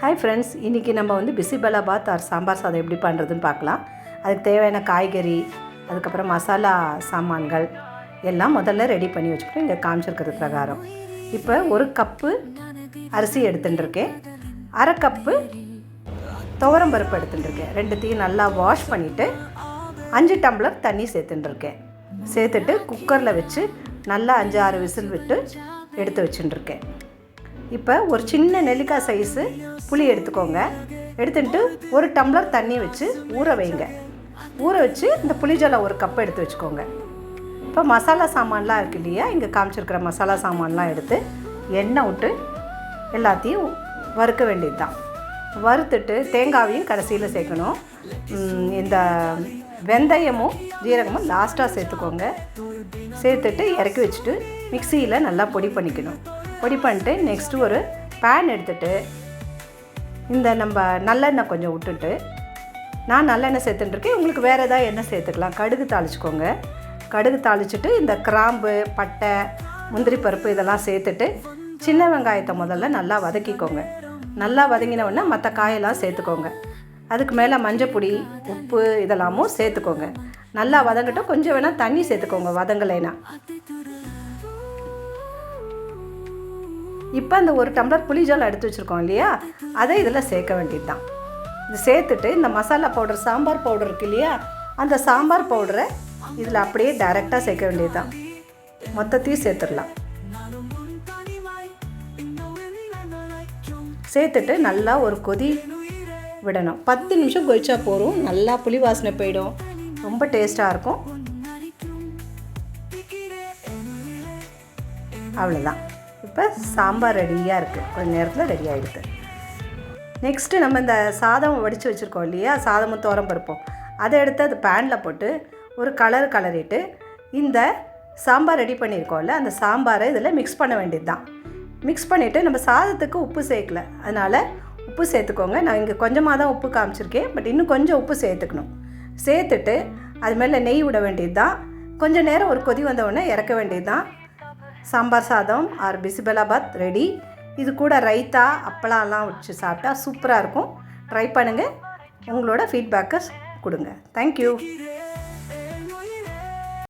Hi friends, இன்றைக்கி நம்ம bisi bele bath R sambar சாதம் எப்படி பண்ணுறதுன்னு பார்க்கலாம். அதுக்கு தேவையான காய்கறி, அதுக்கப்புறம் மசாலா சாமான்கள் எல்லாம் முதல்ல ரெடி பண்ணி வச்சுக்கிட்டு இங்கே காமிச்சிருக்கிறது பிரகாரம். இப்போ 1 கப்பு அரிசி எடுத்துட்டுருக்கேன், 1/2 கப்பு துவரம்பருப்பு எடுத்துட்டுருக்கேன். ரெண்டுத்தையும் நல்லா வாஷ் பண்ணிவிட்டு 5 டம்ளர் தண்ணி சேர்த்துட்டுருக்கேன். சேர்த்துட்டு குக்கரில் வச்சு நல்லா 5-6 விசில் விட்டு எடுத்து வச்சுட்டுருக்கேன். இப்போ ஒரு சின்ன நெல்லிக்காய் சைஸு புளி எடுத்துக்கோங்க. எடுத்துட்டு 1 டம்ளர் தண்ணி வச்சு ஊற வைங்க. ஊற வச்சு இந்த புளிஜலை 1 கப் எடுத்து வச்சுக்கோங்க. இப்போ மசாலா சாமான்லாம் இருக்குது இல்லையா, இங்கே காமிச்சிருக்கிற மசாலா சாமான்லாம் எடுத்து எண்ணெய் விட்டு எல்லாத்தையும் வறுக்க வேண்டியது தான். வறுத்துட்டு தேங்காவையும் கடைசியில் சேர்க்கணும். இந்த வெந்தயமும் ஜீரகமும் லாஸ்ட்டாக சேர்த்துக்கோங்க. சேர்த்துட்டு இறக்கி வச்சுட்டு மிக்சியில் நல்லா பொடி பண்ணிக்கணும். பொடி பண்ணிட்டு நெக்ஸ்ட்டு ஒரு பேன் எடுத்துகிட்டு இந்த நம்ம நல்லெண்ணெய் கொஞ்சம் விட்டுட்டு, நான் நல்லெண்ணெய் சேர்த்துட்டுருக்கேன், உங்களுக்கு வேறு ஏதாவது எண்ணெய் சேர்த்துக்கலாம். கடுகு தாளிச்சிக்கோங்க. கடுகு தாளிச்சிட்டு இந்த கிராம்பு, பட்டை, முந்திரி பருப்பு இதெல்லாம் சேர்த்துட்டு சின்ன வெங்காயத்தை முதல்ல நல்லா வதக்கிக்கோங்க. நல்லா வதங்கினவுடனே மற்ற காயெல்லாம் சேர்த்துக்கோங்க. அதுக்கு மேலே மஞ்சப்பொடி, உப்பு இதெல்லாமும் சேர்த்துக்கோங்க. நல்லா வதங்கட்டும். கொஞ்சம் வேணால் தண்ணி சேர்த்துக்கோங்க வதங்கலைன்னா. இப்போ அந்த 1 டம்ளர் புளிஜால் எடுத்து வச்சுருக்கோம் இல்லையா, அதை இதில் சேர்க்க வேண்டியது தான். இது சேர்த்துட்டு இந்த மசாலா பவுடர், சாம்பார் பவுடர் இருக்குது இல்லையா, அந்த சாம்பார் பவுடரை இதில் அப்படியே டைரெக்டாக சேர்க்க வேண்டியது தான். மொத்தத்தையும் சேர்த்துடலாம். சேர்த்துட்டு நல்லா ஒரு கொதி விடணும். 10 நிமிஷம் கொதிச்சா போதும். நல்லா புளி வாசனை போயிடும். ரொம்ப டேஸ்ட்டாக இருக்கும். அவ்வளோதான். இப்போ சாம்பார் ரெடியாக இருக்குது. கொஞ்சம் நேரத்தில் ரெடி ஆகிடுது. நெக்ஸ்ட்டு நம்ம இந்த சாதம் வடித்து வச்சுருக்கோம் இல்லையா, சாதமும் துவரம்பருப்போம், அதை எடுத்து அது பேனில் போட்டு ஒரு கலரிட்டு இந்த சாம்பார் ரெடி பண்ணியிருக்கோம்ல, அந்த சாம்பாரை இதில் மிக்ஸ் பண்ண வேண்டியது தான். மிக்ஸ் பண்ணிவிட்டு நம்ம சாதத்துக்கு உப்பு சேர்க்கல, அதனால் உப்பு சேர்த்துக்கோங்க. நான் இங்கே கொஞ்சமாக தான் உப்பு காமிச்சிருக்கேன், பட் இன்னும் கொஞ்சம் உப்பு சேர்த்துக்கணும். சேர்த்துட்டு அது மேலே நெய் விட வேண்டியது தான். கொஞ்சம் நேரம் ஒரு கொதி வந்தவுடனே இறக்க வேண்டியது தான். சாம்பார் சாதம் ஆர் பிசிபலாபாத் ரெடி. இது கூட ரைத்தா, அப்பளம்லாம் வச்சு சாப்பிட்டா சூப்பராக இருக்கும். ட்ரை பண்ணுங்கள். உங்களோட ஃபீட்பேக்கை கொடுங்க. தேங்க்யூ.